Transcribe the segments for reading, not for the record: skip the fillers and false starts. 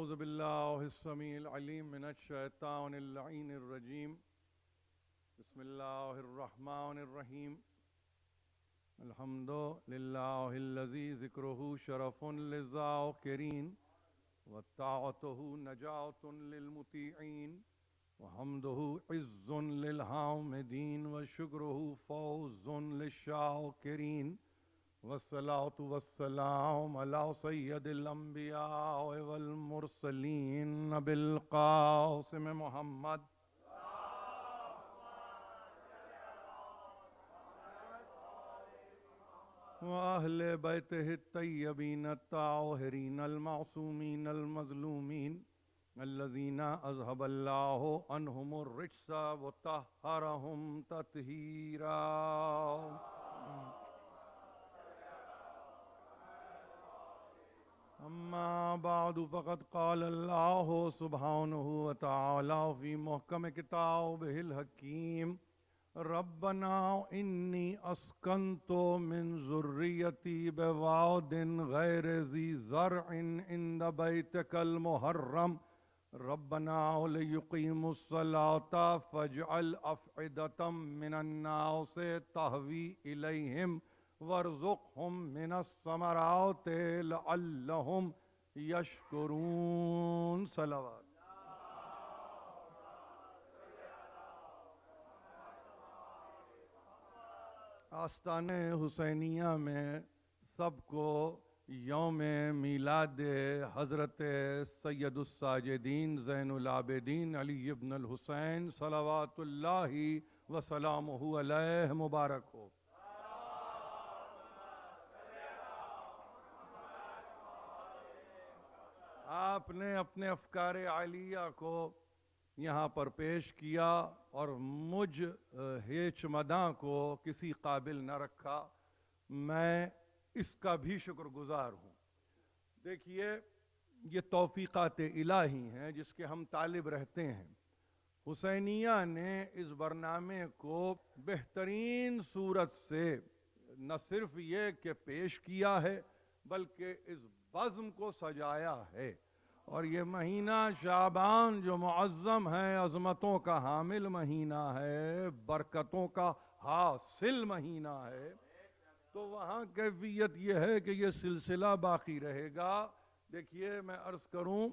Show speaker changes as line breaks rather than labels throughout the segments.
اعوذ باللہ السمیع العلیم من الشیطان اللعین الرجیم بسم اللہ الرحمن الرحیم الحمد للہ الذی ذکرہ شرف للذاکرین وطاعتہ نجاۃ للمطیعین وحمدہ عز للحامدین وشکرہ فوز للشاکرین والصلاة والسلام علی سید الانبیاء والمرسلین بالقاسم محمد وأہل بیتہ الطیبین الطاہرین المعصومین المظلومین الذین اذہب اللہ عنہم الرجس وطہرہم تطہیرا. اما بعد فقد قال اللہ سبحانہ وتعالی فی محکم کتابہ الحکیم ربنا انی اسکنت من ذریتی بواد غیر ذی زرع عند بیتک المحرم ربنا لیقیموا الصلاة فاجعل افئدة من الناس تہوی الیہم وارزقہم من الثمرات لعلہم یشکرون. صلوات. آستان حسینیہ میں سب کو یوم میلاد حضرت سید الساجدین زین العابدین علی ابن الحسین صلوات اللہ وسلامہ علیہ مبارک ہو. آپ نے اپنے افکار عالیہ کو یہاں پر پیش کیا اور مجھ ہیچ مداں کو کسی قابل نہ رکھا. میں اس کا بھی شکر گزار ہوں. دیکھیے یہ توفیقات الہی ہیں جس کے ہم طالب رہتے ہیں. حسینیہ نے اس برنامے کو بہترین صورت سے نہ صرف یہ کہ پیش کیا ہے بلکہ اس بزم کو سجایا ہے. اور یہ مہینہ شعبان جو معظم ہے، عظمتوں کا حامل مہینہ ہے، برکتوں کا حاصل مہینہ ہے، تو وہاں کیفیت یہ ہے کہ یہ سلسلہ باقی رہے گا. دیکھیے میں عرض کروں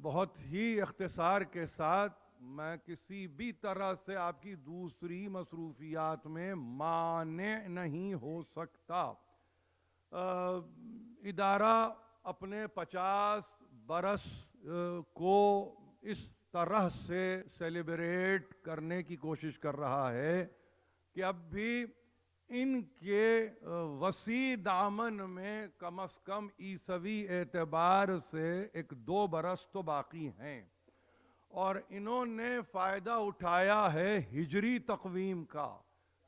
بہت ہی اختصار کے ساتھ، میں کسی بھی طرح سے آپ کی دوسری مصروفیات میں مانع نہیں ہو سکتا. ادارہ اپنے 50 برس کو اس طرح سے سیلیبریٹ کرنے کی کوشش کر رہا ہے کہ اب بھی ان کے وسیع دامن میں کم از کم عیسوی اعتبار سے 1-2 برس تو باقی ہیں، اور انہوں نے فائدہ اٹھایا ہے ہجری تقویم کا.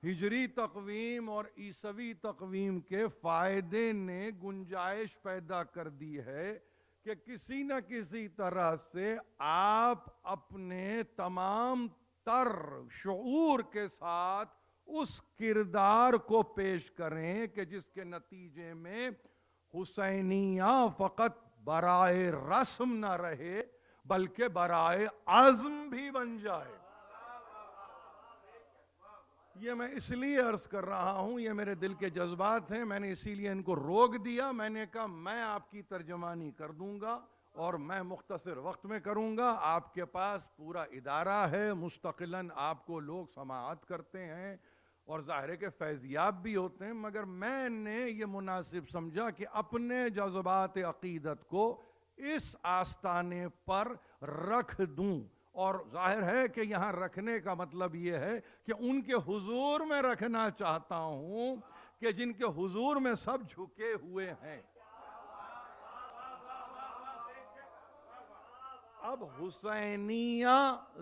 ہجری تقویم اور عیسوی تقویم کے فائدے نے گنجائش پیدا کر دی ہے کہ کسی نہ کسی طرح سے آپ اپنے تمام تر شعور کے ساتھ اس کردار کو پیش کریں کہ جس کے نتیجے میں حسینیہ فقط برائے رسم نہ رہے بلکہ برائے عزم بھی بن جائے. یہ میں اس لیے عرض کر رہا ہوں، یہ میرے دل کے جذبات ہیں. میں نے اسی لیے ان کو روک دیا. میں نے کہا میں آپ کی ترجمانی کر دوں گا اور میں مختصر وقت میں کروں گا. آپ کے پاس پورا ادارہ ہے، مستقلاً آپ کو لوگ سماعت کرتے ہیں اور ظاہر ہے کہ فیضیاب بھی ہوتے ہیں، مگر میں نے یہ مناسب سمجھا کہ اپنے جذبات عقیدت کو اس آستانے پر رکھ دوں. اور ظاہر ہے کہ یہاں رکھنے کا مطلب یہ ہے کہ ان کے حضور میں رکھنا چاہتا ہوں کہ جن کے حضور میں سب جھکے ہوئے ہیں. اب حسینیہ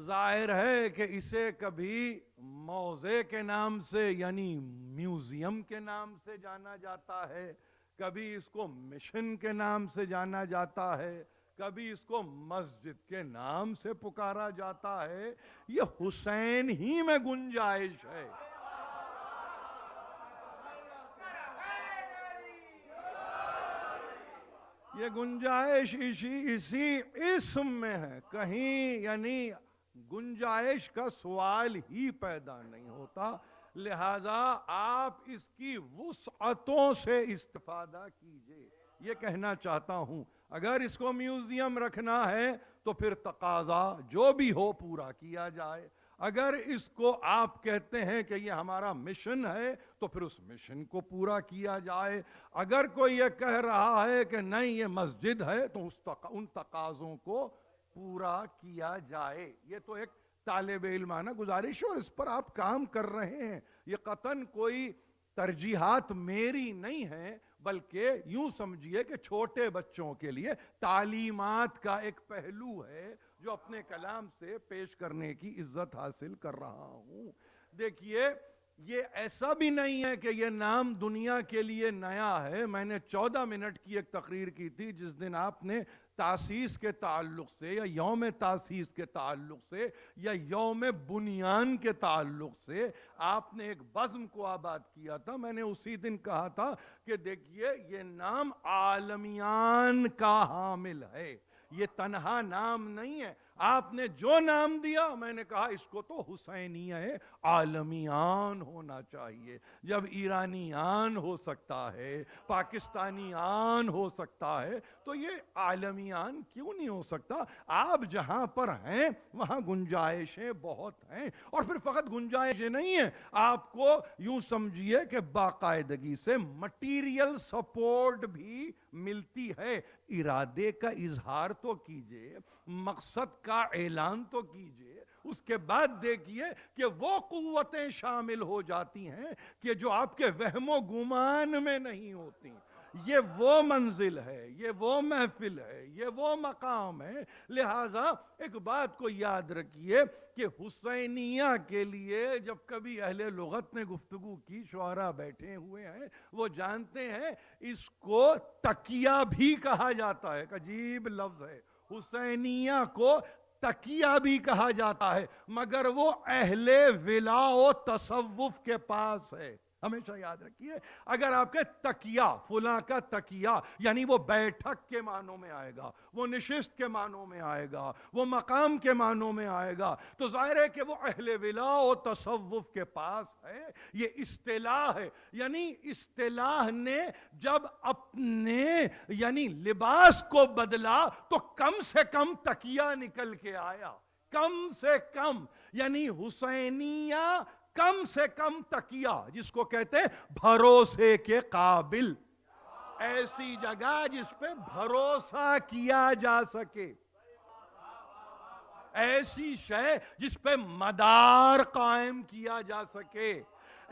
ظاہر ہے کہ اسے کبھی موضع کے نام سے یعنی میوزیم کے نام سے جانا جاتا ہے، کبھی اس کو مشن کے نام سے جانا جاتا ہے، کبھی اس کو مسجد کے نام سے پکارا جاتا ہے. یہ حسین ہی میں گنجائش ہے. یہ گنجائش اسی اسم میں ہے کہیں، یعنی گنجائش کا سوال ہی پیدا نہیں ہوتا، لہذا آپ اس کی وسعتوں سے استفادہ کیجئے، یہ کہنا چاہتا ہوں۔ اگر اس کو میوزیم رکھنا ہے تو پھر تقاضا جو بھی ہو پورا کیا جائے، اگر اس کو آپ کہتے ہیں کہ یہ ہمارا مشن ہے تو پھر اس مشن کو پورا کیا جائے، اگر کوئی یہ کہہ رہا ہے کہ نہیں یہ مسجد ہے تو ان تقاضوں کو پورا کیا جائے۔ یہ تو ایک طالب علمانہ گزارش اور اس پر آپ کام کر رہے ہیں، یہ قطعاً کوئی ترجیحات میری نہیں ہیں، بلکہ یوں سمجھیے کہ چھوٹے بچوں کے لیے تعلیمات کا ایک پہلو ہے جو اپنے کلام سے پیش کرنے کی عزت حاصل کر رہا ہوں۔ دیکھیے یہ ایسا بھی نہیں ہے کہ یہ نام دنیا کے لیے نیا ہے۔ میں نے 14 منٹ کی ایک تقریر کی تھی جس دن آپ نے تاسیس کے تعلق سے یا یوم تاسیس کے تعلق سے یا یوم بنیان کے تعلق سے آپ نے ایک بزم کو آباد کیا تھا۔ میں نے اسی دن کہا تھا کہ دیکھیے یہ نام عالمیان کا حامل ہے، یہ تنہا نام نہیں ہے۔ آپ نے جو نام دیا میں نے کہا اس کو تو حسینیہ ہے، عالمیان ہونا چاہیے۔ جب ایرانیان ہو سکتا ہے، پاکستانیان ہو سکتا ہے تو یہ عالمیان کیوں نہیں ہو سکتا؟ آپ جہاں پر ہیں وہاں گنجائشیں بہت ہیں، اور پھر فقط گنجائشیں نہیں ہیں، آپ کو یوں سمجھیے کہ باقاعدگی سے مٹیریل سپورٹ بھی ملتی ہے۔ ارادے کا اظہار تو کیجئے، مقصد کا اعلان تو کیجئے، اس کے بعد دیکھیے کہ وہ قوتیں شامل ہو جاتی ہیں کہ جو آپ کے وہم و گمان میں نہیں ہوتی۔ یہ وہ منزل ہے، یہ وہ محفل ہے، یہ وہ مقام ہے۔ لہٰذا ایک بات کو یاد رکھیے کہ حسینیہ کے لیے جب کبھی اہل لغت نے گفتگو کی، شعراء بیٹھے ہوئے ہیں وہ جانتے ہیں، اس کو تکیہ بھی کہا جاتا ہے۔ ایک عجیب لفظ ہے، حسینیہ کو تکیہ بھی کہا جاتا ہے، مگر وہ اہل ولا و تصوف کے پاس ہے۔ ہمیشہ یاد رکھیے، اگر آپ کے تکیہ، فلاں کا تکیہ، یعنی وہ بیٹھک کے معنوں میں آئے گا، وہ نشست کے معنوں میں آئے گا، وہ مقام کے معنوں میں آئے گا، تو ظاہر ہے کہ وہ اہل ولا و تصوف کے پاس ہے۔ یہ اصطلاح ہے، یعنی اصطلاح نے جب اپنے یعنی لباس کو بدلا تو کم سے کم تکیہ نکل کے آیا، کم سے کم، یعنی حسینیہ کم سے کم تکیہ، جس کو کہتے ہیں بھروسے کے قابل، ایسی جگہ جس پہ بھروسہ کیا جا سکے، ایسی شے جس پہ مدار قائم کیا جا سکے،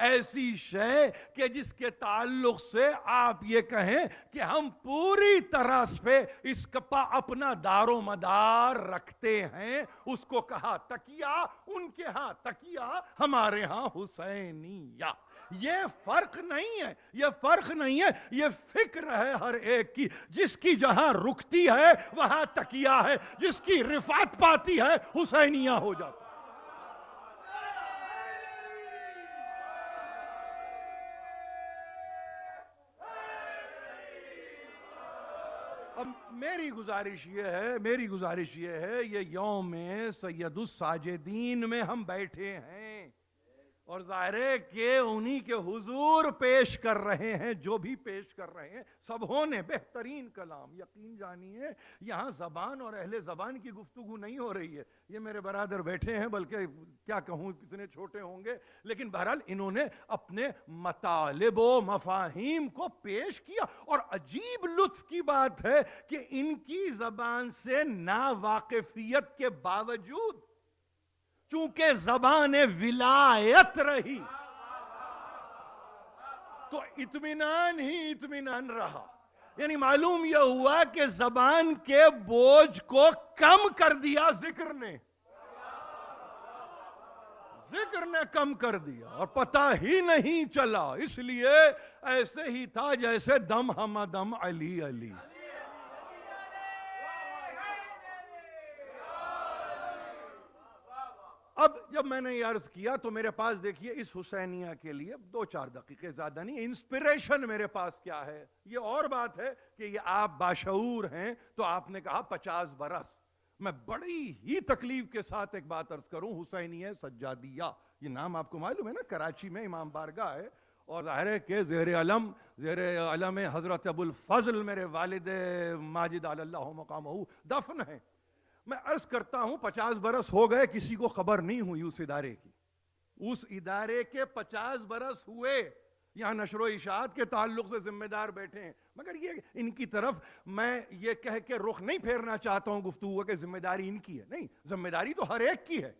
ایسی شے کہ جس کے تعلق سے آپ یہ کہیں کہ ہم پوری طرح سے اس کا اپنا دار و مدار رکھتے ہیں، اس کو کہا تکیہ، ان کے ہاں تکیہ، ہمارے ہاں حسینیہ۔ یہ فرق نہیں ہے، یہ فرق نہیں ہے، یہ فکر ہے ہر ایک کی۔ جس کی جہاں رکتی ہے وہاں تکیہ ہے، جس کی رفعت پاتی ہے حسینیہ ہو جاتا ہے۔ اب میری گزارش یہ ہے یہ یوم سید الساجدین میں ہم بیٹھے ہیں، اور ظاہر ہے کہ انہی کے حضور پیش کر رہے ہیں، جو بھی پیش کر رہے ہیں سب ہونے بہترین کلام، یقین جانیے یہاں زبان اور اہل زبان کی گفتگو نہیں ہو رہی ہے۔ یہ میرے برادر بیٹھے ہیں، بلکہ کیا کہوں کتنے چھوٹے ہوں گے، لیکن بہرحال انہوں نے اپنے مطالب و مفاہیم کو پیش کیا، اور عجیب لطف کی بات ہے کہ ان کی زبان سے ناواقفیت کے باوجود چونکہ زبان ولایت رہی تو اطمینان ہی اطمینان رہا۔ یعنی معلوم یہ ہوا کہ زبان کے بوجھ کو کم کر دیا ذکر نے کم کر دیا، اور پتہ ہی نہیں چلا، اس لیے ایسے ہی تھا جیسے دم ہمدم علی علی۔ اب جب میں نے یہ عرض کیا تو میرے پاس دیکھیے اس حسینیہ کے لیے 2-4 دقیقے زیادہ نہیں، انسپریشن میرے پاس کیا ہے. یہ اور بات ہے کہ یہ آپ باشعور ہیں تو آپ نے کہا 50 برس. میں بڑی ہی تکلیف کے ساتھ ایک بات عرض کروں، حسینیہ سجادیہ، یہ نام آپ کو معلوم ہے نا، کراچی میں امام بارگاہ ہے، اور ظاہر ہے کہ زیر علم حضرت ابو الفضل میرے والد ماجد علی اللہ مقامہ دفن ہے. میں عرض کرتا ہوں 50 برس ہو گئے، کسی کو خبر نہیں ہوئی اس ادارے کی. اس ادارے کے 50 برس ہوئے، یہاں نشر و اشاعت کے تعلق سے ذمہ دار بیٹھے ہیں، مگر یہ ان کی طرف میں یہ کہہ کے رخ نہیں پھیرنا چاہتا ہوں گفتگو کہ ذمہ داری ان کی ہے. نہیں، ذمہ داری تو ہر ایک کی ہے.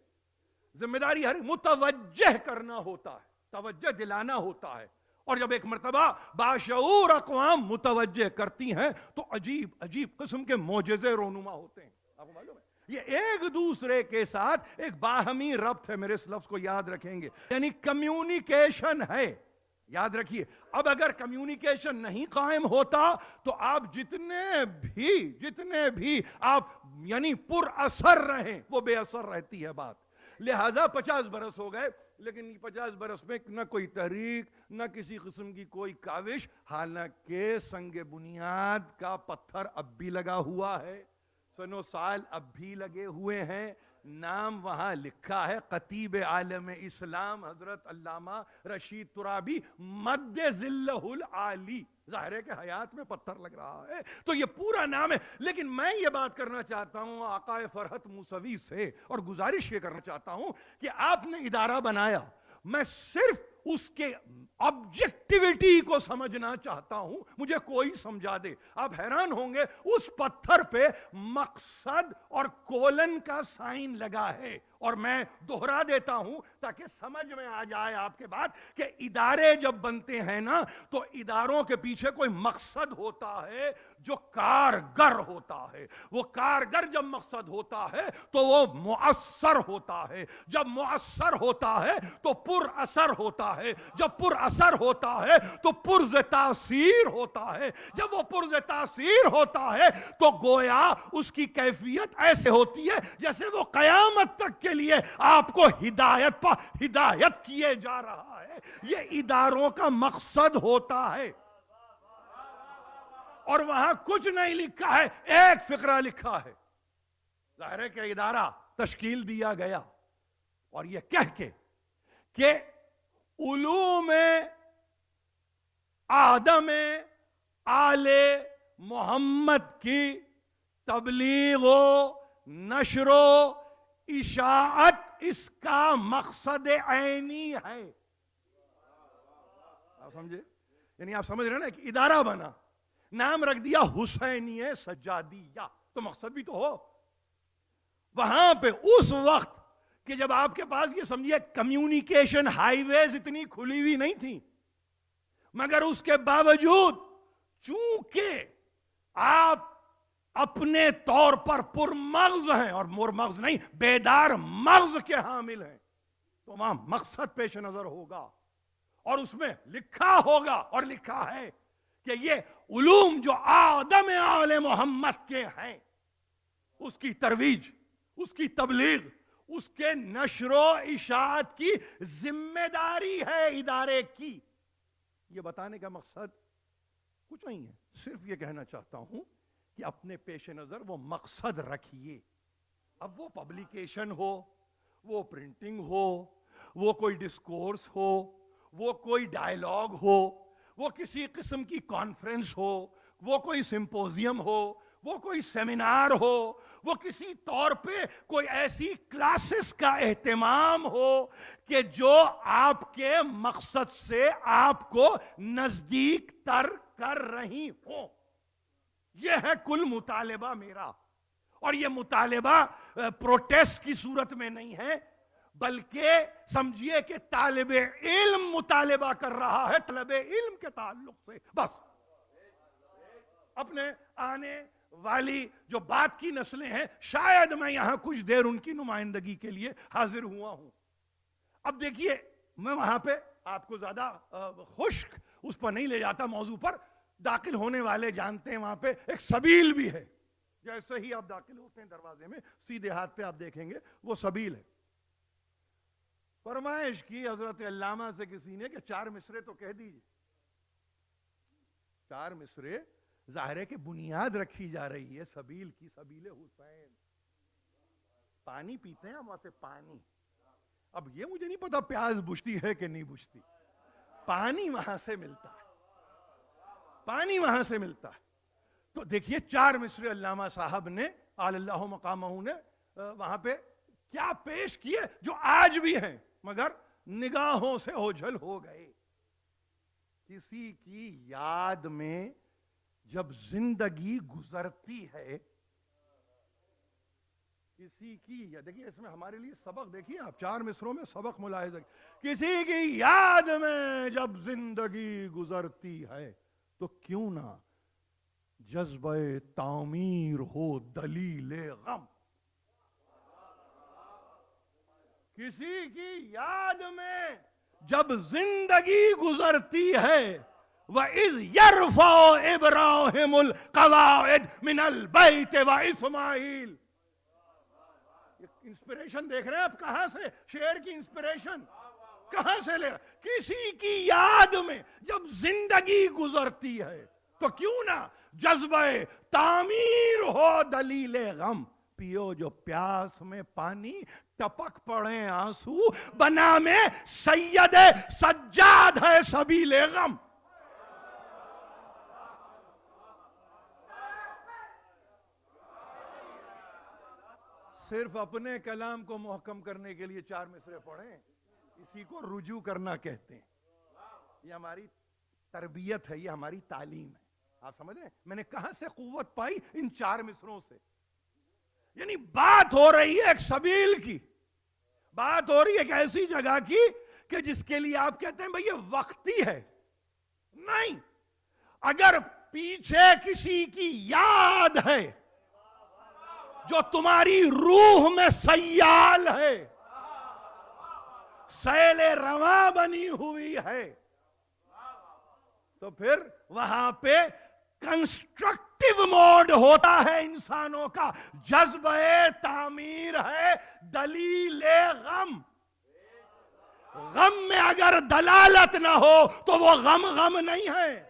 ذمہ داری ہر متوجہ کرنا ہوتا ہے، توجہ دلانا ہوتا ہے. اور جب ایک مرتبہ باشعور اقوام متوجہ کرتی ہیں تو عجیب عجیب قسم کے معجزے رونما ہوتے ہیں. آپ کو معلوم ہے یہ ایک دوسرے کے ساتھ ایک باہمی ربط ہے. میرے اس لفظ کو یاد رکھیں گے، یعنی کمیونیکیشن ہے. یاد رکھیے، اب اگر کمیونیکیشن نہیں قائم ہوتا تو آپ جتنے بھی آپ یعنی پر اثر رہیں، وہ بے اثر رہتی ہے بات. لہذا 50 برس ہو گئے، لیکن 50 برس میں نہ کوئی تحریک، نہ کسی قسم کی کوئی کاوش، حالانکہ سنگ بنیاد کا پتھر اب بھی لگا ہوا ہے، سنو سال اب بھی لگے ہوئے ہیں. نام وہاں لکھا ہے، خطیب عالم اسلام حضرت علامہ رشید ترابی مد ظلہ العالی. ظاہر ہے کہ حیات میں پتھر لگ رہا ہے تو یہ پورا نام ہے. لیکن میں یہ بات کرنا چاہتا ہوں آقا فرحت موسوی سے، اور گزارش یہ کرنا چاہتا ہوں کہ آپ نے ادارہ بنایا، میں صرف اس کے آبجیکٹیویٹی کو سمجھنا چاہتا ہوں، مجھے کوئی سمجھا دے. آپ حیران ہوں گے اس پتھر پہ مقصد اور کولن کا سائن لگا ہے. اور میں دوہرا دیتا ہوں تاکہ سمجھ میں آ جائے آپ کے بات کہ ادارے جب بنتے ہیں نا تو اداروں کے پیچھے کوئی مقصد ہوتا ہے جو کارگر ہوتا ہے. وہ کارگر جب مقصد ہوتا ہے تو وہ مؤثر ہوتا ہے. جب مؤثر ہوتا ہے تو پر اثر ہوتا ہے. جب پر اثر ہوتا ہے تو پرز تاثیر ہوتا ہے. جب وہ پرز تاثیر ہوتا ہے تو گویا اس کی کیفیت ایسے ہوتی ہے جیسے وہ قیامت تک کے لیے آپ کو ہدایت پر ہدایت کیے جا رہا ہے. یہ اداروں کا مقصد ہوتا ہے. اور وہاں کچھ نہیں لکھا ہے، ایک فقرہ لکھا ہے. ظاہر ہے کہ ادارہ تشکیل دیا گیا اور یہ کہہ کے کہ علوم آدم آل محمد کی تبلیغ و نشر و اشاعت اس کا مقصد عینی ہے. آپ سمجھے؟ یعنی آپ سمجھ رہے ہیں نا، ایک ادارہ بنا، نام رکھ دیا حسینیہ سجادیہ، تو مقصد بھی تو ہو. وہاں پہ اس وقت کہ جب آپ کے پاس یہ سمجھیے کمیونیکیشن ہائی ویز اتنی کھلی ہوئی نہیں تھی، مگر اس کے باوجود چونکہ آپ اپنے طور پر پر مغز ہیں، اور مور مغز نہیں بیدار مغز کے حامل ہیں، تو وہاں مقصد پیش نظر ہوگا اور اس میں لکھا ہوگا، اور لکھا ہے کہ یہ علوم جو آدم آل محمد کے ہیں اس کی ترویج، اس کی تبلیغ، اس کے نشر و اشاعت کی ذمہ داری ہے ادارے کی. یہ بتانے کا مقصد کچھ نہیں ہے، صرف یہ کہنا چاہتا ہوں کہ اپنے پیش نظر وہ مقصد رکھیے. اب وہ پبلیکیشن ہو، وہ پرنٹنگ ہو، وہ کوئی ڈسکورس ہو، وہ کوئی ڈائیلاگ ہو، وہ کسی قسم کی کانفرنس ہو، وہ کوئی سمپوزیم ہو، وہ کوئی سیمینار ہو، وہ کسی طور پہ کوئی ایسی کلاسز کا اہتمام ہو کہ جو آپ کے مقصد سے آپ کو نزدیک تر کر رہی ہوں. یہ ہے کل مطالبہ میرا. اور یہ مطالبہ پروٹیسٹ کی صورت میں نہیں ہے، بلکہ سمجھیے کہ طالب علم مطالبہ کر رہا ہے طالب علم کے تعلق سے. بس اپنے آنے والی جو بات کی نسلیں ہیں، شاید میں یہاں کچھ دیر ان کی نمائندگی کے لیے حاضر ہوا ہوں. اب دیکھیے، میں وہاں پہ آپ کو زیادہ خشک اس پر نہیں لے جاتا. موضوع پر داخل ہونے والے جانتے ہیں وہاں پہ ایک سبیل بھی ہے. جیسے ہی آپ داخل ہوتے ہیں دروازے میں، سیدھے ہاتھ پہ آپ دیکھیں گے وہ سبیل ہے. فرمائش کی حضرت علامہ سے کسی نے کہ 4 مصرے تو کہہ دیجئے. 4 مصرے ظاہر ہے کہ بنیاد رکھی جا رہی ہے سبیل کی, سبیل حسین. پانی پیتے ہیں ہم وہاں سے پانی. اب یہ مجھے نہیں پتا پیاز بجھتی ہے کہ نہیں بجھتی, پانی وہاں سے ملتا ہے, پانی وہاں سے ملتا ہے. تو دیکھیے 4 مصرے علامہ صاحب نے اعلی اللہ مقامہ نے وہاں پہ کیا پیش کیے جو آج بھی ہیں مگر نگاہوں سے اوجھل ہو گئے. کسی کی یاد میں جب زندگی گزرتی ہے, کسی کی, دیکھیے اس میں ہمارے لیے سبق, دیکھیے آپ 4 مصروں میں سبق ملاحظہ, کسی کی یاد میں جب زندگی گزرتی ہے تو کیوں نہ جذبہ تعمیر ہو دلیل غم. کسی کی یاد میں جب زندگی گزرتی ہے وَإِذْ يَرْفَعُ إِبْرَاهِيمُ الْقَوَاعِدَ مِنَ الْبَيْتِ وَإِسْمَاعِيلُ. انسپریشن دیکھ رہے ہیں آپ کہاں سے, شعر کی انسپریشن کہاں سے لے رہا. کسی کی یاد میں جب زندگی گزرتی ہے تو کیوں نہ جذبہ تعمیر ہو دلیل غم. پیو جو پیاس میں پانی, ٹپک پڑے آنسو, بنا میں سید سجاد ہے سبیل غم. صرف اپنے کلام کو محکم کرنے کے لیے 4 مصرے پڑھیں, اسی کو رجوع کرنا کہتے ہیں. یہ ہماری تربیت ہے, یہ ہماری تعلیم ہے. آپ سمجھ رہے ہیں میں نے کہاں سے قوت پائی؟ ان 4 مصروں سے. یعنی بات ہو رہی ہے ایک سبیل کی, بات ہو رہی ہے ایک ایسی جگہ کی کہ جس کے لیے آپ کہتے ہیں بھئی یہ وقتی ہے. نہیں, اگر پیچھے کسی کی یاد ہے جو تمہاری روح میں سیال ہے, سیل رواں بنی ہوئی ہے, تو پھر وہاں پہ کنسٹرکٹیو موڈ ہوتا ہے انسانوں کا. جذبہ تعمیر ہے دلیل غم. غم میں اگر دلالت نہ ہو تو وہ غم غم نہیں ہے.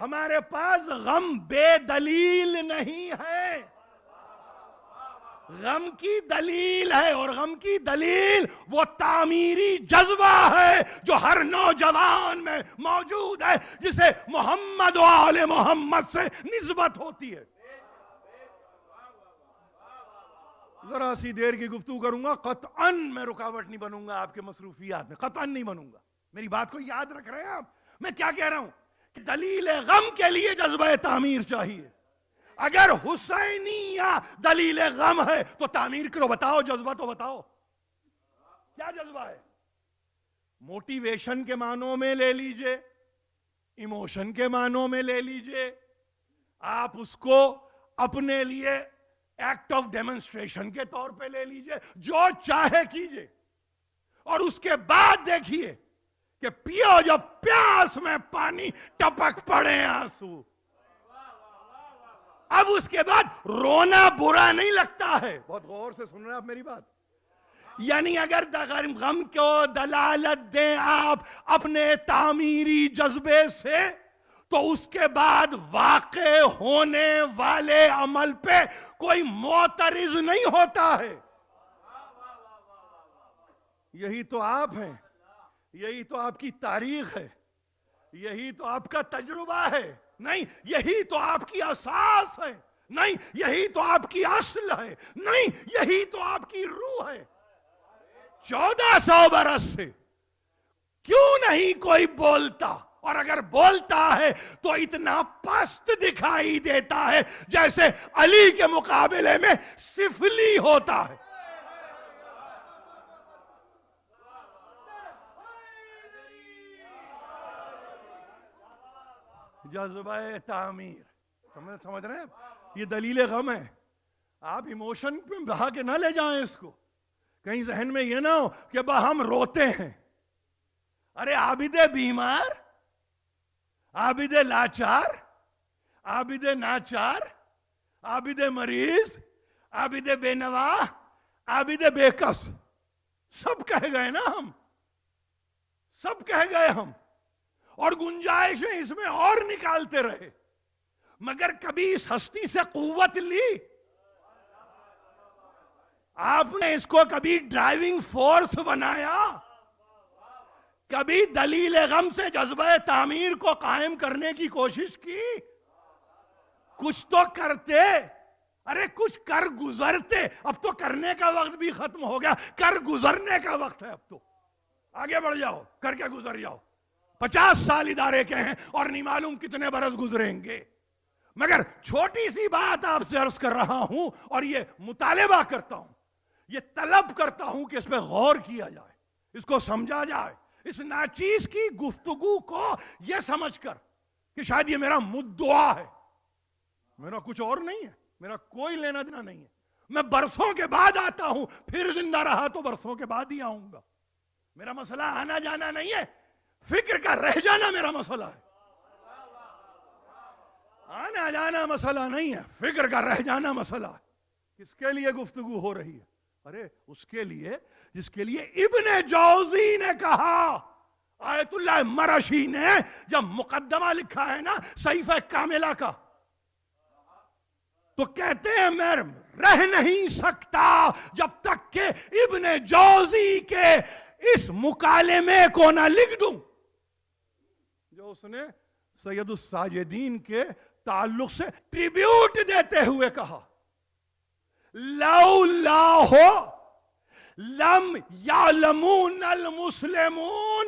ہمارے پاس غم بے دلیل نہیں ہے, غم کی دلیل ہے, اور غم کی دلیل وہ تعمیری جذبہ ہے جو ہر نوجوان میں موجود ہے, جسے محمد و آل محمد سے نسبت ہوتی ہے. ذرا سی دیر کی گفتگو کروں گا, قطعاً میں رکاوٹ نہیں بنوں گا آپ کے مصروفیات میں, قطعاً نہیں بنوں گا. میری بات کو یاد رکھ رہے ہیں آپ, میں کیا کہہ رہا ہوں کہ دلیل غم کے لیے جذبہ تعمیر چاہیے. اگر حسینیہ دلیل غم ہے تو تعمیر کرو, بتاؤ جذبہ تو بتاؤ کیا جذبہ ہے. موٹیویشن کے معنوں میں لے لیجئے, ایموشن کے معنوں میں لے لیجئے, آپ اس کو اپنے لیے ایکٹ آف ڈیمنسٹریشن کے طور پہ لے لیجئے, جو چاہے کیجئے. اور اس کے بعد دیکھیے کہ پیو جب پیاس میں پانی, ٹپک پڑے آنسو. اب اس کے بعد رونا برا نہیں لگتا ہے. بہت غور سے سن رہے ہیں آپ میری بات. یعنی اگر غم کو دلالت دیں آپ اپنے تعمیری جذبے سے, تو اس کے بعد واقع ہونے والے عمل پہ کوئی معترض نہیں ہوتا ہے. یہی تو آپ ہیں, یہی تو آپ کی تاریخ ہے, یہی تو آپ کا تجربہ ہے. نہیں, یہی تو آپ کی اساس ہے. نہیں, یہی تو آپ کی اصل ہے. نہیں, یہی تو آپ کی روح ہے. 1400 برس سے کیوں نہیں کوئی بولتا, اور اگر بولتا ہے تو اتنا پست دکھائی دیتا ہے جیسے علی کے مقابلے میں سفلی ہوتا ہے. جذبہ تعمیر سمجھ رہے ہیں, یہ دلیل غم ہے. آپ ایموشن پہ بہا کے نہ لے جائیں اس کو, کہیں ذہن میں یہ نہ ہو کہ ہم روتے ہیں. ارے عابد بیمار, عابد لاچار, عابد ناچار, عابد مریض, عابد بے نوا, عابد بے کس, سب کہہ گئے نا ہم، سب کہہ گئے ہم، اور گنجائشیں اس میں اور نکالتے رہے، مگر کبھی اس ہستی سے قوت لی؟ آپ نے اس کو کبھی ڈرائیونگ فورس بنایا؟ کبھی دلیل غم سے جذبہ تعمیر کو قائم کرنے کی کوشش کی؟ کچھ تو کرتے، ارے کچھ کر گزرتے. اب تو کرنے کا وقت بھی ختم ہو گیا، کر گزرنے کا وقت ہے. اب تو آگے بڑھ جاؤ، کر کے گزر جاؤ. 50 سال ادارے کے ہیں اور نہیں معلوم کتنے برس گزریں گے. مگر چھوٹی سی بات آپ سے عرض کر رہا ہوں، اور یہ مطالبہ کرتا ہوں، یہ طلب کرتا ہوں کہ اس پہ غور کیا جائے، اس کو سمجھا جائے. اس ناچیز کی گفتگو کو یہ سمجھ کر کہ شاید یہ میرا مدعا ہے، میرا کچھ اور نہیں ہے، میرا کوئی لینا دینا نہیں ہے. میں برسوں کے بعد آتا ہوں، پھر زندہ رہا تو برسوں کے بعد ہی آؤں گا. میرا مسئلہ آنا جانا نہیں ہے، فکر کا رہ جانا میرا مسئلہ ہے. آنا جانا مسئلہ نہیں ہے، فکر کا رہ جانا مسئلہ ہے. کس کے لیے گفتگو ہو رہی ہے؟ ارے اس کے لیے جس کے لیے ابن جوزی نے کہا. آیت اللہ مرشی نے جب مقدمہ لکھا ہے نا صحیفہ کاملہ کا، تو کہتے ہیں میں رہ نہیں سکتا جب تک کہ ابن جوزی کے اس مکالمے کو نہ لکھ دوں، جو اس نے سید الساجدین کے تعلق سے ٹریبیوٹ دیتے ہوئے کہا، لولاہ لم یعلمون المسلمون.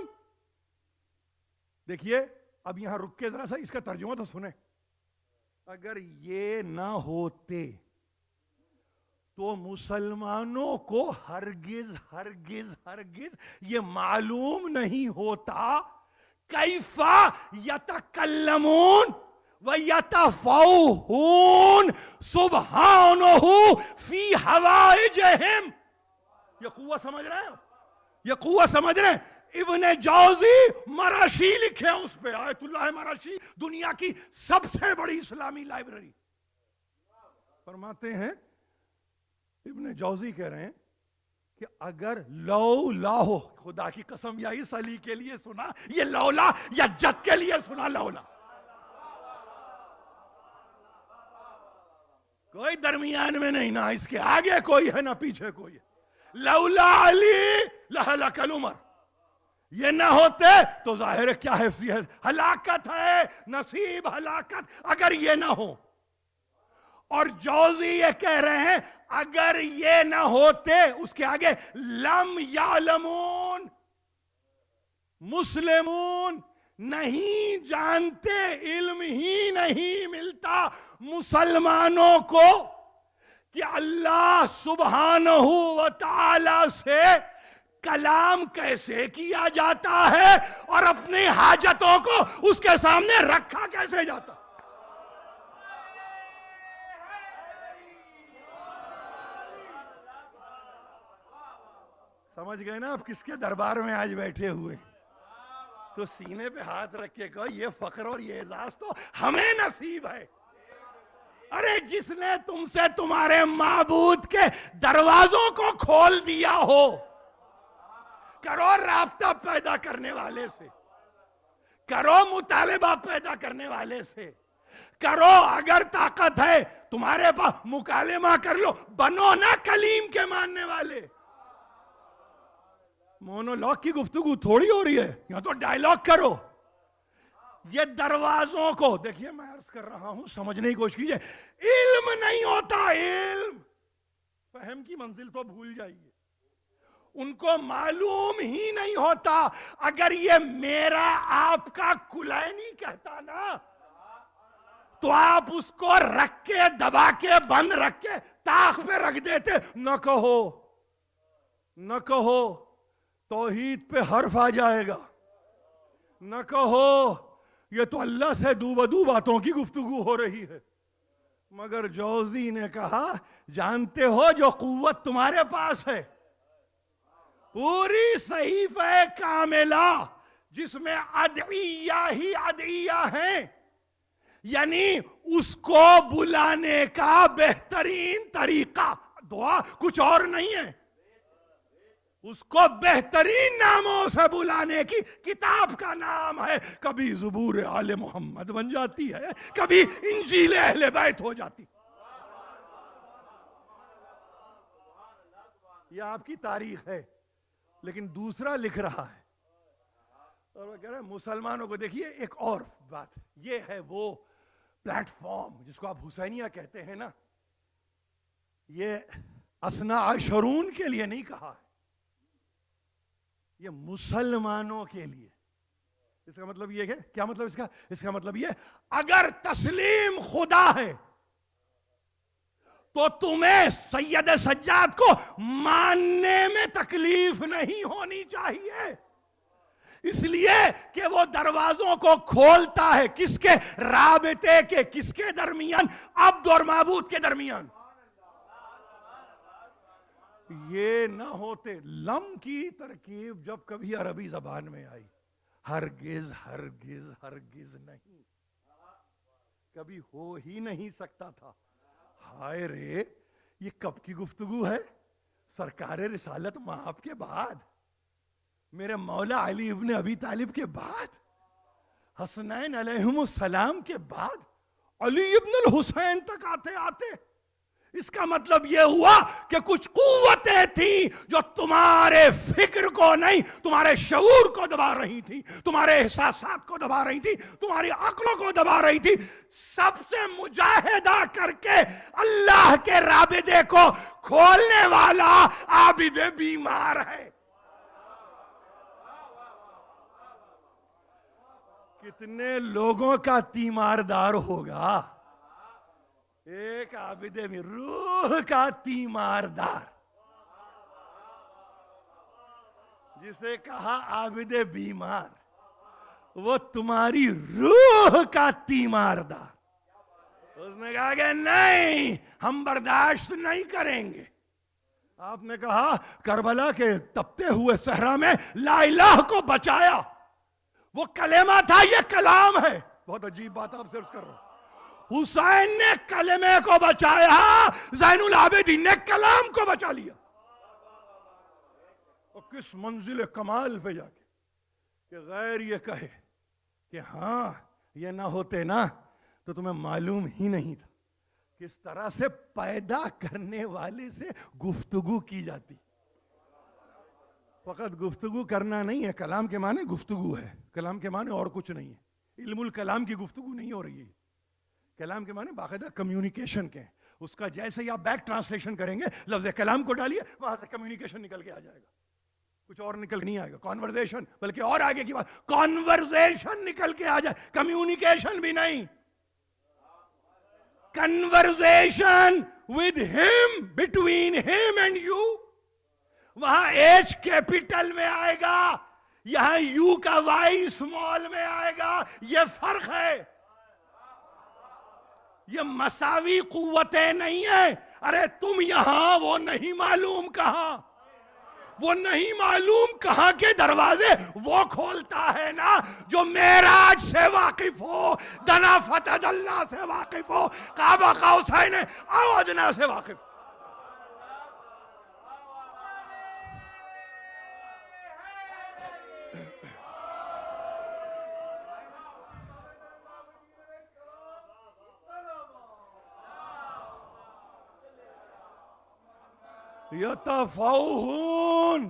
دیکھیے اب یہاں رک کے ذرا سا اس کا ترجمہ تو سنیں. اگر یہ نہ ہوتے تو مسلمانوں کو ہرگز ہرگز ہرگز یہ معلوم نہیں ہوتا کیف یتکلمون ویتفوہون سبحانہ فی حوائجہم. یہ قوت سمجھ رہے ہیں؟ یہ قوت سمجھ رہے ہیں؟ ابن جوزی مراشی لکھے ہیں اس پہ. آیت اللہ مراشی دنیا کی سب سے بڑی اسلامی لائبریری. فرماتے ہیں ابن جوزی کہہ رہے ہیں کہ اگر لولا ہو، خدا کی قسم یا اس علی کے لیے سنا یہ لولا یا جد کے لیے سنا لولا، کوئی درمیان میں نہیں، نہ اس کے آگے کوئی ہے نہ پیچھے کوئی ہے. لولا علی لہلک الامر. یہ نہ ہوتے تو ظاہر ہے کیا حیثیت، ہلاکت ہے، نصیب ہلاکت اگر یہ نہ ہو. اور جوزی یہ کہہ رہے ہیں اگر یہ نہ ہوتے، اس کے آگے لم یعلمون، مسلمون نہیں جانتے، علم ہی نہیں ملتا مسلمانوں کو کہ اللہ سبحانہ و تعالی سے کلام کیسے کیا جاتا ہے اور اپنی حاجتوں کو اس کے سامنے رکھا کیسے جاتا. سمجھ گئے نا آپ کس کے دربار میں آج بیٹھے ہوئے؟ تو سینے پہ ہاتھ رکھ کے کہو یہ فخر اور یہ اعزاز تو ہمیں نصیب ہے. ارے جس نے تم سے تمہارے معبود کے دروازوں کو کھول دیا ہو، کرو رابطہ پیدا کرنے والے سے، کرو مطالبہ پیدا کرنے والے سے، کرو اگر طاقت ہے تمہارے پاس مکالمہ کر لو، بنو نا کلیم کے ماننے والے. مونولوگ کی گفتگو تھوڑی ہو رہی ہے یہاں، تو ڈائیلاگ کرو. یہ دروازوں کو دیکھیے، میں عرض کر رہا ہوں سمجھنے کی کوشش کیجئے. علم نہیں ہوتا، علم فہم کی منزل تو بھول جائیے. ان کو معلوم ہی نہیں ہوتا. اگر یہ میرا آپ کا کلینی کہتا نا تو آپ اس کو رکھ کے دبا کے بند رکھ کے طاق پہ رکھ دیتے. نہ کہو، نہ کہو، توحید پہ حرف آ جائے گا. نہ کہو یہ تو اللہ سے دو بدو باتوں کی گفتگو ہو رہی ہے. مگر جوزی نے کہا جانتے ہو جو قوت تمہارے پاس ہے، پوری صحیفہ کاملہ جس میں ادعیہ ہی ادعیہ ہیں، یعنی اس کو بلانے کا بہترین طریقہ دعا، کچھ اور نہیں ہے. اس کو بہترین ناموں سے بلانے کی کتاب کا نام ہے. کبھی زبور آل محمد بن جاتی ہے, کبھی انجیل اہل بیت ہو جاتی. یہ آپ کی تاریخ ہے, لیکن دوسرا لکھ رہا ہے اور وہ کہہ رہا ہے مسلمانوں کو دیکھیے. ایک اور بات, یہ ہے وہ پلیٹ فارم جس کو آپ حسینیہ کہتے ہیں نا, یہ اثنا عشرون کے لیے نہیں کہا ہے, یہ مسلمانوں کے لیے. اس کا مطلب یہ ہے, کیا مطلب اس کا؟ اس کا مطلب یہ, اگر تسلیم خدا ہے تو تمہیں سید سجاد کو ماننے میں تکلیف نہیں ہونی چاہیے, اس لیے کہ وہ دروازوں کو کھولتا ہے. کس کے؟ رابطے کے. کس کے درمیان؟ عبد اور معبود کے درمیان. یہ نہ ہوتے لم کی ترکیب جب کبھی عربی زبان میں آئی, ہرگز ہرگز ہرگز نہیں, کبھی ہو ہی نہیں سکتا تھا. ہائے رے, یہ کب کی گفتگو ہے؟ سرکار رسالت مآب کے بعد, میرے مولا علی ابن ابی طالب کے بعد, حسنین علیہم السلام کے بعد, علی ابن الحسین تک آتے آتے. اس کا مطلب یہ ہوا کہ کچھ قوتیں تھیں جو تمہارے فکر کو نہیں, تمہارے شعور کو دبا رہی تھی, تمہارے احساسات کو دبا رہی تھی, تمہاری عقلوں کو دبا رہی تھی. سب سے مجاہدہ کر کے اللہ کے رابطے کو کھولنے والا عابد بیمار ہے. کتنے لوگوں کا تیماردار ہوگا؟ ایک عابد میں روح کا تیماردار, جسے کہا عابد بیمار, وہ تمہاری روح کا تیماردار. اس نے کہا کہ نہیں, ہم برداشت نہیں کریں گے. آپ نے کہا کربلا کے تپتے ہوئے صحرا میں لا الہ کو بچایا, وہ کلمہ تھا, یہ کلام ہے. بہت عجیب بات آپ سے عرض کر رہا ہوں. حسین نے کلمے کو بچایا, زین العابدین نے کلام کو بچا لیا. اور کس منزل کمال پہ جا کے کہ غیر یہ کہے کہ ہاں یہ نہ ہوتے نا تو تمہیں معلوم ہی نہیں تھا کس طرح سے پیدا کرنے والے سے گفتگو کی جاتی. فقط گفتگو کرنا نہیں ہے, کلام کے معنی گفتگو ہے, کلام کے معنی اور کچھ نہیں ہے. علم الکلام کی گفتگو نہیں ہو رہی ہے. کلام کے معنی باقاعدہ کمیونیکیشن کے ہیں. اس کا جیسے ہی آپ بیک ٹرانسلیشن کریں گے, لفظ کلام کو ڈالیے, وہاں سے کمیونیکیشن نکل کے آ جائے گا. کچھ اور نکل نہیں آئے گا, کانورزیشن, بلکہ اور آگے کی بات, کانورزیشن نکل کے آ جائے, کمیونیکیشن بھی نہیں. کنورزیشن ود ہم, بٹوین ہم اینڈ یو. وہاں ایچ کیپٹل میں آئے گا, یہاں یو کا وائی اسمال میں آئے گا. یہ فرق ہے. یہ مساوی قوتیں نہیں ہیں. ارے تم یہاں, وہ نہیں معلوم کہاں, وہ نہیں معلوم کہاں کے دروازے وہ کھولتا ہے نا جو معراج سے واقف ہو, دنا فتح اللہ سے واقف ہو, قاب قوسین او ادنیٰ سے واقف. یتفوہون,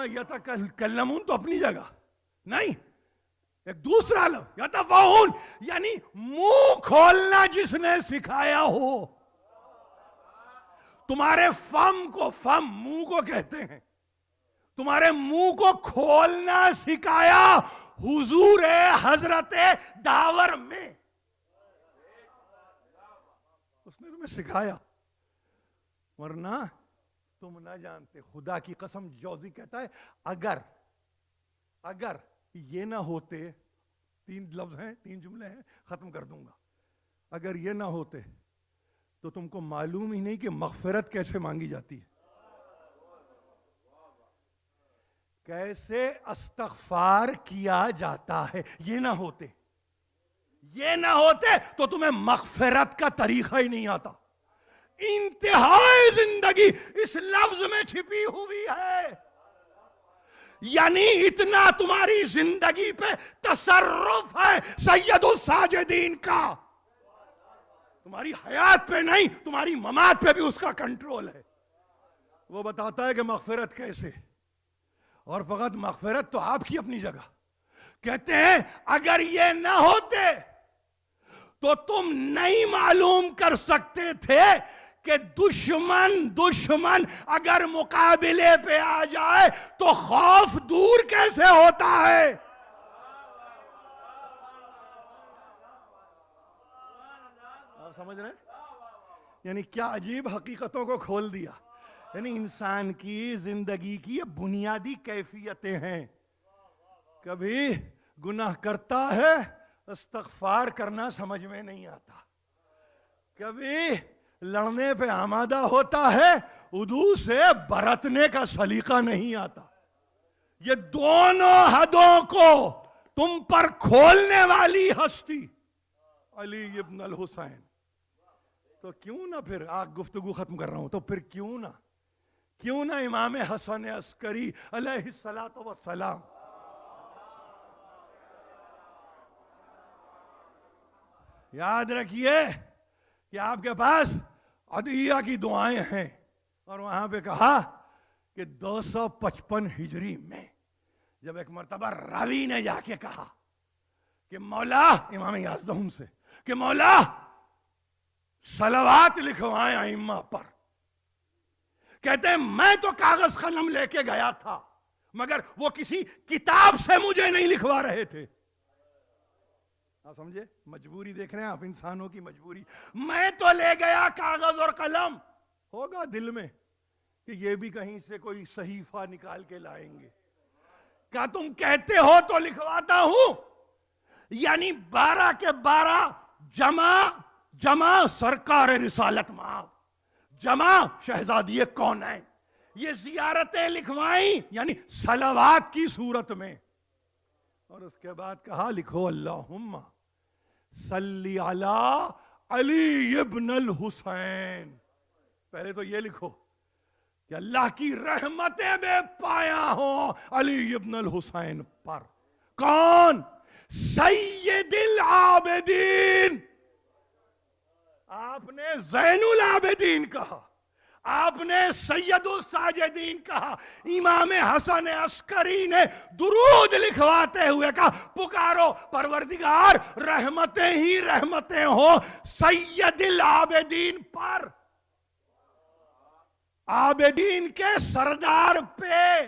یتکلمون تو اپنی جگہ نہیں, ایک دوسرا لفظ یتفوہون یعنی منہ کھولنا جس نے سکھایا ہو. تمہارے فم کو, فم منہ کو کہتے ہیں, تمہارے منہ کو کھولنا سکھایا حضور حضرت داور میں. اس نے تمہیں سکھایا, ورنہ تم نہ جانتے. خدا کی قسم جوزی کہتا ہے اگر یہ نہ ہوتے, 3 لفظ ہیں, 3 جملے ہیں, ختم کر دوں گا. اگر یہ نہ ہوتے تو تم کو معلوم ہی نہیں کہ مغفرت کیسے مانگی جاتی ہے, کیسے استغفار کیا جاتا ہے. یہ نہ ہوتے تو تمہیں مغفرت کا طریقہ ہی نہیں آتا. انتہائی زندگی اس لفظ میں چھپی ہوئی ہے. یعنی اتنا تمہاری زندگی پہ تصرف ہے سید الساجدین کا. تمہاری حیات پہ نہیں، تمہاری ممات پہ بھی اس کا کنٹرول ہے. وہ بتاتا ہے کہ مغفرت کیسے، اور فقط مغفرت تو آپ کی اپنی جگہ. کہتے ہیں اگر یہ نہ ہوتے تو تم نہیں معلوم کر سکتے تھے کہ دشمن اگر مقابلے پہ آ جائے تو خوف دور کیسے ہوتا ہے. آپ سمجھ رہے ہیں؟ یعنی کیا عجیب حقیقتوں کو کھول دیا. یعنی انسان کی زندگی کی یہ بنیادی کیفیتیں ہیں. کبھی گناہ کرتا ہے، استغفار کرنا سمجھ میں نہیں آتا. کبھی لڑنے پہ آمادہ ہوتا ہے، وضو سے برتنے کا سلیقہ نہیں آتا. یہ دونوں حدوں کو تم پر کھولنے والی ہستی علی ابن الحسین. تو کیوں نہ پھر گفتگو ختم کر رہا ہوں، تو پھر کیوں نہ امام حسن عسکری علیہ السلام یاد رکھیے کہ آپ کے پاس عدیہ کی دعائیں ہیں. اور وہاں پہ کہا کہ 255 ہجری میں جب ایک مرتبہ راوی نے جا کے کہا کہ مولا، امام یازدہم سے، کہ مولا صلوات لکھوائیں ائمہ پر. کہتے ہیں میں تو کاغذ قلم لے کے گیا تھا، مگر وہ کسی کتاب سے مجھے نہیں لکھوا رہے تھے. آپ سمجھے مجبوری؟ دیکھ رہے ہیں آپ انسانوں کی مجبوری. میں تو لے گیا کاغذ اور قلم، ہوگا دل میں کہ یہ بھی کہیں سے کوئی صحیفہ نکال کے لائیں گے. کیا تم کہتے ہو تو لکھواتا ہوں. یعنی 12 کے 12 جمع سرکار رسالت مآب، جمع شہزادی کونین، یہ زیارتیں لکھوائیں یعنی صلوات کی صورت میں. اور اس کے بعد کہا لکھو اللہم صلی علی علی ابن الحسین. پہلے تو یہ لکھو کہ اللہ کی رحمتیں بے پایا ہوں علی ابن الحسین پر. کون؟ سید العابدین. آپ نے زین العابدین کہا، آپ نے سید الساجدین کہا. امام حسن عسکری نے درود لکھواتے ہوئے کہا پکارو پروردگار رحمتیں ہی رحمتیں ہوں سید العابدین پر. عابدین کے سردار پہ.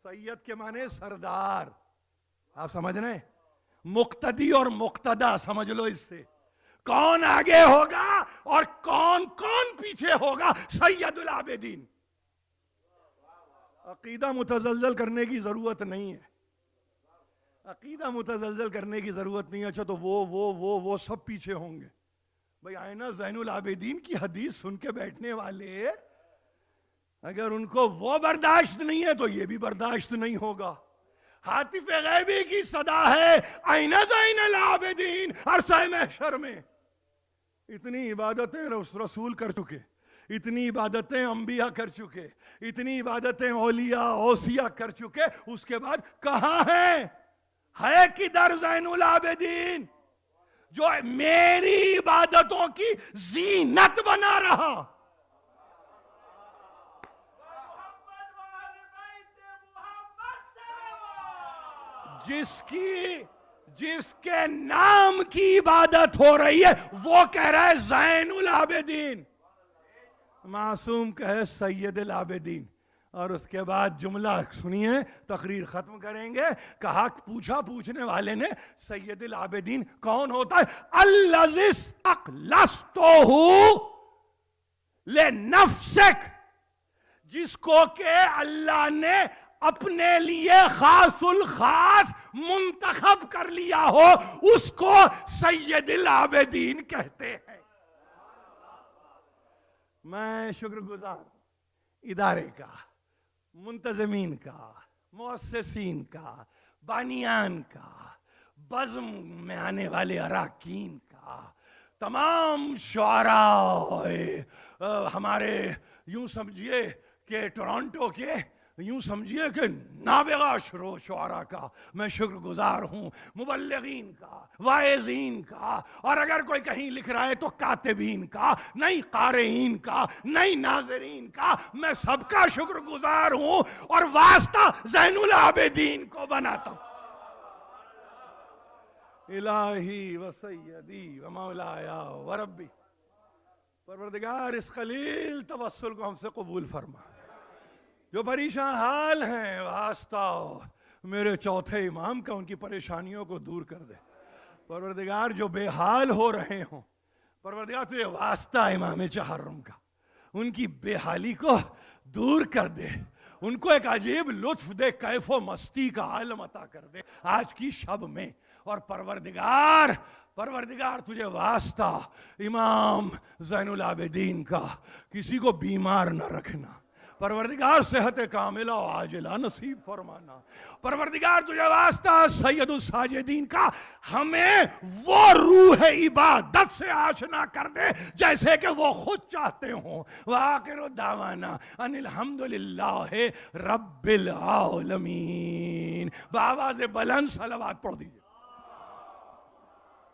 سید کے معنی سردار. آپ سمجھ رہے ہیں؟ مقتدی اور مقتدہ سمجھ لو اس سے. کون آگے ہوگا اور کون پیچھے ہوگا؟ سید العابدین. عقیدہ متزلزل کرنے کی ضرورت نہیں ہے. عقیدہ متزلزل کرنے کی ضرورت نہیں ہے. اچھا تو وہ سب پیچھے ہوں گے. بھئی آئینہ زین العابدین کی حدیث سن کے بیٹھنے والے اگر ان کو وہ برداشت نہیں ہے تو یہ بھی برداشت نہیں ہوگا. حاطف غیبی کی صدا ہے آئینہ زین العابدین عرصہ محشر میں. اتنی عبادتیں رسول کر چکے، اتنی عبادتیں انبیاء کر چکے، اتنی عبادتیں اولیاء اوصیاء کر چکے، اس کے بعد کہاں ہے کدھر زین العابدین جو میری عبادتوں کی زینت بنا رہا؟ جس کے نام کی عبادت ہو رہی ہے وہ کہہ رہا ہے زین العابدین. معصوم کہے سید العابدین. اور اس کے بعد جملہ سنیے، تقریر ختم کریں گے. کہا پوچھنے والے نے سید العابدین کون ہوتا ہے؟ الذی استخلصتہ لنفسک، جس کو کہ اللہ نے اپنے لیے خاص الخاص منتخب کر لیا ہو، اس کو سید العابدین کہتے ہیں. میں شکر گزار ادارے کا، منتظمین کا، مؤسسین کا، بانیان کا، بزم میں آنے والے اراکین کا، تمام شعراء ہمارے یوں سمجھیے کہ ٹورانٹو کے یوں سمجھیے کہ نابغہ شعراء کا میں شکر گزار ہوں، مبلغین کا، واعظین کا، اور اگر کوئی کہیں لکھ رہا ہے تو کاتبین کا، نہیں قارئین کا، نہیں ناظرین کا، میں سب کا شکر گزار ہوں اور واسطہ زین العابدین کو بناتا ہوں۔ الہی و سیدی و مولایا و ربی، پروردگار اس خلیل توسل کو ہم سے قبول فرما۔ جو پریشان حال ہیں واسطہ میرے چوتھے امام کا ان کی پریشانیوں کو دور کر دے۔ پروردگار جو بے حال ہو رہے ہوں، پروردگار تجھے واسطہ امام چہارم کا ان کی بے حالی کو دور کر دے، ان کو ایک عجیب لطف دے، کیف و مستی کا عالم عطا کر دے آج کی شب میں۔ اور پروردگار تجھے واسطہ امام زین العابدین کا کسی کو بیمار نہ رکھنا، پروردگار صحت کاملہ و عاجلہ نصیب فرمانا، پروردگار تجھے واسطہ سید الساجدین کا ہمیں وہ روح عبادت سے آشنا کر دے جیسے کہ وہ خود چاہتے ہوں۔ وآخر دعوانا ان الحمدللہ رب العالمین۔ بآواز بلند صلوات پڑھ دیجئے۔